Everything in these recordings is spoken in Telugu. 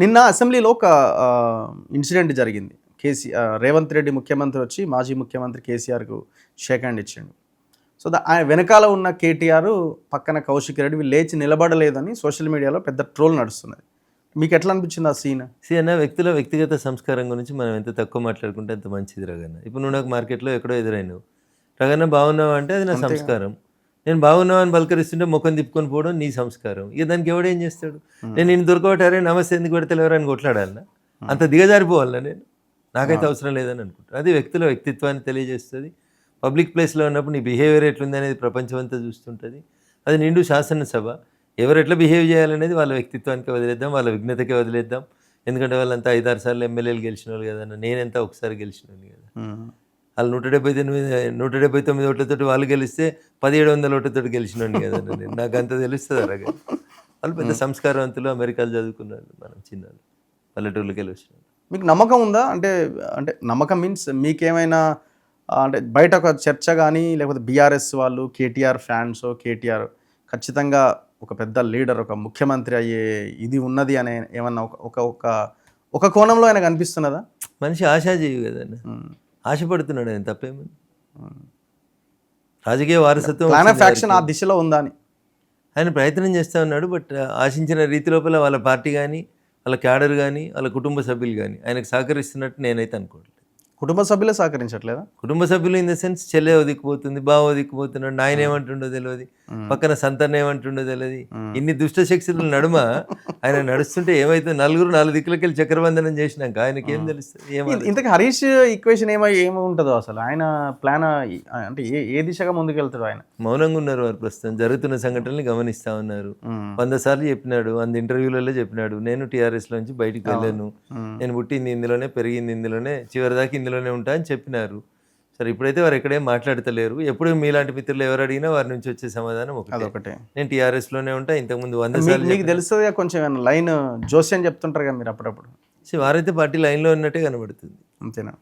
నిన్న అసెంబ్లీలో ఒక ఇన్సిడెంట్ జరిగింది. రేవంత్ రెడ్డి ముఖ్యమంత్రి వచ్చి మాజీ ముఖ్యమంత్రి కేసీఆర్‌కు షేక్ హ్యాండ్ ఇచ్చిండు. సో, ఆయన వెనకాల ఉన్న కేటీఆర్, పక్కన కౌశిక్ రెడ్డి వీళ్ళు లేచి నిలబడలేదని సోషల్ మీడియాలో పెద్ద ట్రోల్ నడుస్తున్నది. మీకు ఎట్లా అనిపించింది ఆ సీన్? అన్న వ్యక్తిలో వ్యక్తిగత సంస్కారం గురించి మనం ఎంత తక్కువ మాట్లాడుకుంటే అంత మంచిది రగన్న. ఇప్పుడు నువ్వు నాకు మార్కెట్‌లో ఎక్కడో ఎదురైనవు. రగన్న బాగున్నావా అంటే అది నా సంస్కారం. నేను బాగున్నావు అని పలకరిస్తుంటే ముఖం తిప్పుకొని పోవడం నీ సంస్కారం. ఇక దానికి ఎవడేం చేస్తాడు? నేను నిన్ను దొరకబట్టారే నమస్తే ఎందుకు పెడతలేవరా అని కొట్లాడాలన్నా? అంత దిగజారిపోవాలన్నా నేను? నాకైతే అవసరం లేదని అనుకుంటాను. అది వ్యక్తిలో వ్యక్తిత్వాన్ని తెలియజేస్తుంది. పబ్లిక్ ప్లేస్లో ఉన్నప్పుడు నీ బిహేవియర్ ఎట్లుంది అనేది ప్రపంచం అంతా చూస్తుంటుంది. అది నిండు శాసనసభ. ఎవరు ఎట్లా బిహేవ్ చేయాలనేది వాళ్ళ వ్యక్తిత్వానికి వదిలేద్దాం, వాళ్ళ విఘ్నతకే వదిలేద్దాం. ఎందుకంటే వాళ్ళంతా 5-6 సార్లు ఎమ్మెల్యేలు గెలిచిన వాళ్ళు కదా, నేనెంత ఒకసారి గెలిచినోని కదా. వాళ్ళు 179 ఓట్లతోటి వాళ్ళు గెలిస్తే 1700 ఓట్లతోటి గెలిచినోని కదా నేను. నాకు అంత తెలుస్తుంది అరగా. వాళ్ళు పెద్ద సంస్కారవంతులు, అమెరికాలో చదువుకున్నారు, మనం చిన్నలు పల్లెటూళ్ళకి వెళ్ళి వచ్చినాం. మీకు నమ్మకం ఉందా? అంటే అంటే నమ్మకం మీన్స్ మీకేమైనా అంటే బయట ఒక చర్చ కానీ లేకపోతే బీఆర్ఎస్ వాళ్ళు కేటీఆర్ ఫ్యాన్స్, కేటీఆర్ ఖచ్చితంగా ఒక పెద్ద లీడర్, ఒక ముఖ్యమంత్రి అయ్యే ఇది ఉన్నది అనే ఏమన్నా ఒక ఒక ఒక కోణంలో ఆయన కనిపిస్తున్నదా? మనిషి ఆశాజీవి కదన్న, ఆశపడుతున్నాడు. ఆయన తప్పేమని? రాజకీయ వారసత్వం ప్లాన్ ఆఫ్ యాక్షన్ ఆ దిశలో ఉందా అని ఆయన ప్రయత్నం చేస్తూ ఉన్నాడు. బట్ ఆశించిన రీతి లోపల వాళ్ళ పార్టీ కానీ, వాళ్ళ క్యాడర్ కానీ, వాళ్ళ కుటుంబ సభ్యులు కానీ ఆయనకు సహకరిస్తున్నట్టు నేనైతే అనుకోవట్లేదు. కుటుంబ సభ్యులే సహకరించట్లేదా? కుటుంబ సభ్యులు ఇన్ ద సెన్స్ చెల్లె దిక్కుపోతుంది, బావ దిక్కుపోతున్నాడు, నాయన ఏమంటుండో తెలియదు, పక్కన సంతానం ఏమంటుండో తెలియదు. ఇన్ని దుష్ట శక్తుల నడుమ ఆయన నడుస్తుంటే ఏమైతే నలుగురు 4 దిక్కులకెళ్ళి చక్రబంధనం చేసినాక ఆయనకి ఏం తెలుస్తుంది? ఇంతకీ హరీష్ ఈక్వేషన్ ఏమి ఉంటుందో అసలు ఆయన ప్లాన్ అంటే ఏ దిశగా ముందుకెళ్తాడు ఆయన? మౌనంగా ఉన్నారు వారు. ప్రస్తుతం జరుగుతున్న సంఘటనల్ని గమనిస్తూ ఉన్నారు. 100 సార్లు చెప్పినాడు, ఇంటర్వ్యూలలో చెప్పినాడు, నేను టీఆర్ఎస్ లోంచి బయటికి వెళ్ళాను, నేను పుట్టింది ఇందులోనే, పెరిగింది ఇందులోనే, చివరిదాకా ఇందులోనే ఉంటా అని చెప్పినారు. సరే, ఇప్పుడైతే వారు ఎక్కడేం మాట్లాడతలేరు. ఎప్పుడు మీలాంటి మిత్రులు ఎవరు అడిగినా వారి నుంచి వచ్చే సమాధానం ఒకటే, నేను టీఆర్ఎస్ లోనే ఉంటా. ఇంతకుముందు 100 సార్లు మీకు తెలుస్తుంది కొంచెం లైన్ జోస్యం చెప్తుంటారు కదా మీరు అప్పుడప్పుడు. వారైతే పార్టీ లైన్లో ఉన్నట్టే కనబడుతుంది. అంతేనా?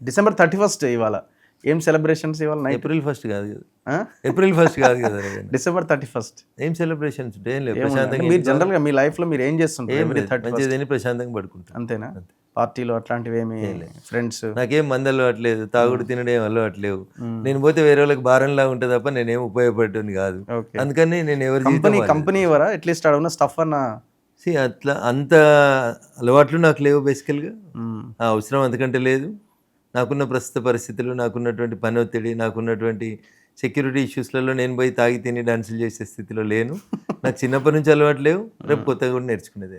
December 31 ఇవాళ ఏం సెలబ్రేషన్స్? ఇవాళ April 1 కాదు కదా, April 1 కాదు కదా, December 31 ఏం సెలబ్రేషన్స్? ఏం లేదు, ప్రశాంతంగా. మీరు జనరల్గా మీ లైఫ్లో మీరు ఏం చేస్తుంటారు? మంచిదని ప్రశాంతంగా పడుకుంటారు. అంతేనా? పార్టీలో అట్లాంటివి ఏమి ఫ్రెండ్స్? నాకేం మంది అలవాట్లేదు, తాగుడు తినడం ఏం అలవాట్లేవు. నేను పోతే వేరే వాళ్ళకి భారంలా ఉంటుంది తప్ప నేనేం ఉపయోగపడుతుంది కాదు. అందుకని నేను ఎవరి కంపెనీ ఇవ్వరా అట్లీస్ట్ అడుగున్న స్టఫ్ అన్న? అట్లా అంత అలవాట్లు నాకు లేవు బేసికల్గా. అవసరం అంతకంటే లేదు. నాకున్న ప్రస్తుత పరిస్థితులు, నాకున్నటువంటి పని ఒత్తిడి, నాకున్నటువంటి సెక్యూరిటీ ఇష్యూస్లలో నేను పోయి తాగి తిని డాన్సులు చేసే స్థితిలో లేను. నాకు చిన్నప్పటి నుంచి అలవాటు లేవు, రేపు కొత్తగా కూడా నేర్చుకునేది.